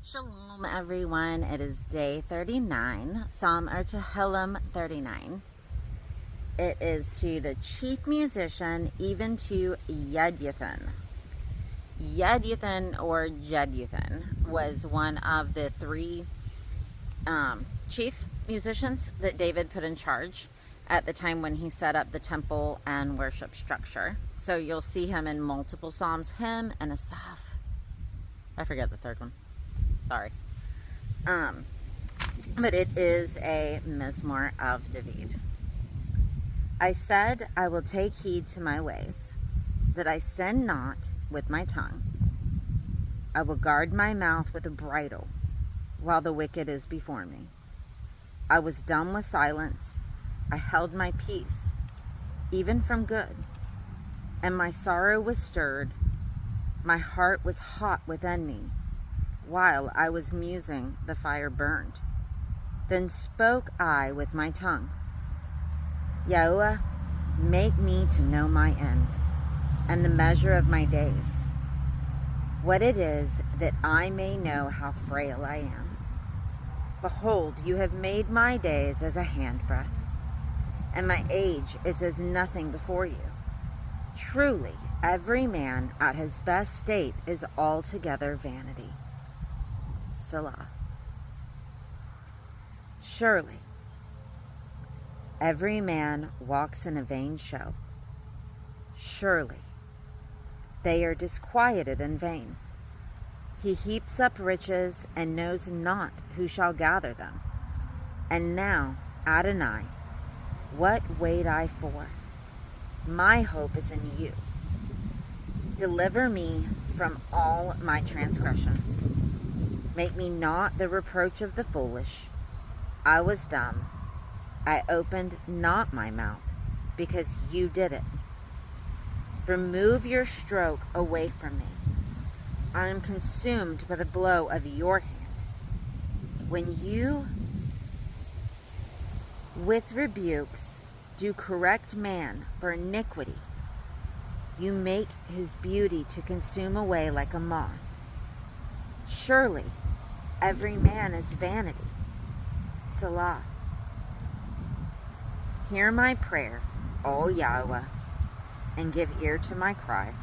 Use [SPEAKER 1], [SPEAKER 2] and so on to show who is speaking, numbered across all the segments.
[SPEAKER 1] Shalom, everyone. It is day 39, Psalm or Tehillim 39. It is to the chief musician, even to Yeduthan. Yeduthan or Jeduthun was one of the three chief musicians that David put in charge at the time when he set up the temple and worship structure. So you'll see him in multiple psalms, him and Asaph. I forget the third one. Sorry. But it is a Mizmor of David. I said, I will take heed to my ways, that I sin not with my tongue. I will guard my mouth with a bridle, while the wicked is before me. I was dumb with silence. I held my peace, even from good. And my sorrow was stirred. My heart was hot within me. While I was musing, the fire burned. Then spoke I with my tongue. Yahuwah, make me to know my end, and the measure of my days, what it is that I may know how frail I am. Behold, you have made my days as a handbreadth, and my age is as nothing before you. Truly, every man at his best state is altogether vanity. Selah. Surely, every man walks in a vain show. Surely, they are disquieted in vain. He heaps up riches and knows not who shall gather them. And now, Adonai, what wait I for? My hope is in you. Deliver me from all my transgressions. Make me not the reproach of the foolish. I was dumb. I opened not my mouth, because you did it. Remove your stroke away from me. I am consumed by the blow of your hand. When you, with rebukes, do correct man for iniquity, you make his beauty to consume away like a moth. Surely, every man is vanity. Selah. Hear my prayer, O Yahweh, and give ear to my cry.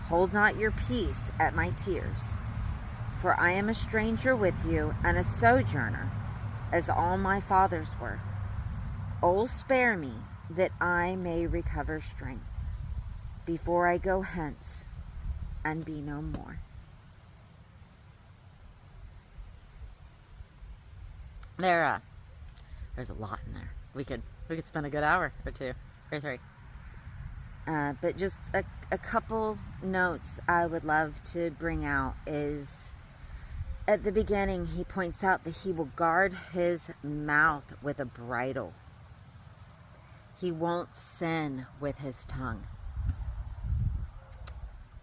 [SPEAKER 1] Hold not your peace at my tears, for I am a stranger with you and a sojourner, as all my fathers were. O spare me, that I may recover strength, before I go hence and be no more. There's a lot in there. We could spend a good hour or two or three. But just a couple notes I would love to bring out is, at the beginning, he points out that he will guard his mouth with a bridle. He won't sin with his tongue.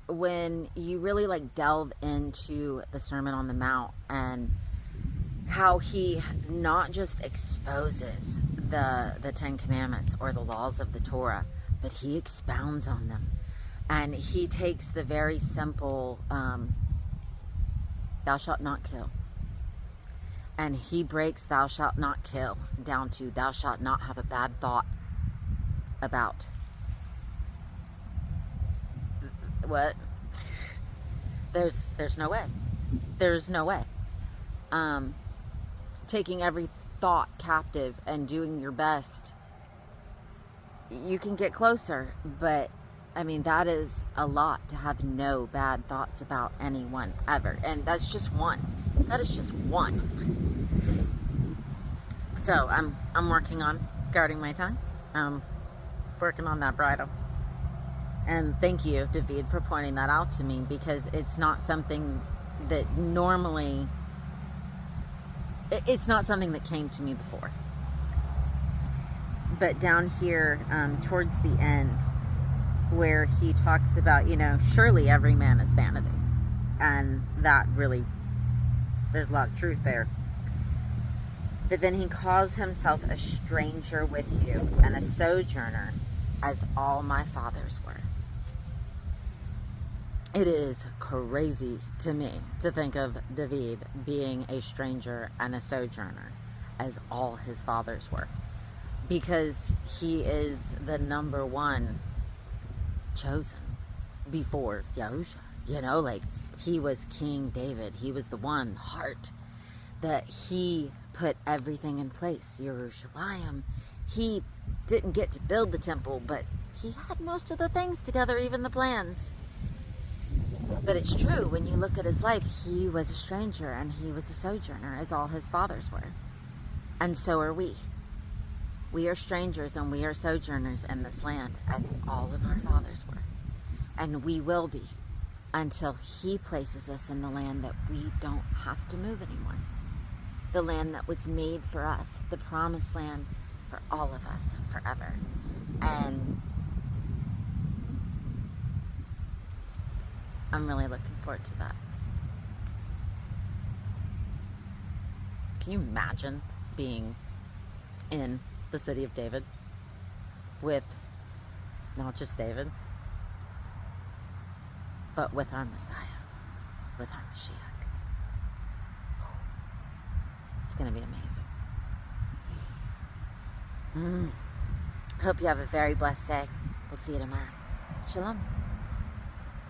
[SPEAKER 1] When you really delve into the Sermon on the Mount and how he not just exposes the Ten Commandments or the laws of the Torah, but he expounds on them. And he takes the very simple, thou shalt not kill. And he breaks thou shalt not kill down to thou shalt not have a bad thought about. What? There's no way. There's no way. Taking every thought captive and doing your best, you can get closer, but I mean, that is a lot, to have no bad thoughts about anyone ever. And that's just one. That is just one. So I'm working on guarding my tongue. Working on that bridle. And thank you, David, for pointing that out to me, because it's not something that normally, it's not something that came to me before. But down here, towards the end, where he talks about, surely every man is vanity. And that really, there's a lot of truth there. But then he calls himself a stranger with you and a sojourner, as all my fathers were. It is crazy to me to think of David being a stranger and a sojourner as all his fathers were, because he is the number one chosen before Yahusha. You know, like, he was King David. He was the one heart that he put everything in place. Yerushalayim. He didn't get to build the temple, but he had most of the things together, even the plans. But it's true, when you look at his life, he was a stranger and he was a sojourner, as all his fathers were. And so are we. We are strangers and we are sojourners in this land, as all of our fathers were. And we will be, until he places us in the land that we don't have to move anymore. The land that was made for us, the promised land for all of us forever. And I'm really looking forward to that. Can you imagine being in the city of David with not just David, but with our Messiah, with our Mashiach? It's going to be amazing. Hope you have a very blessed day. We'll see you tomorrow. Shalom.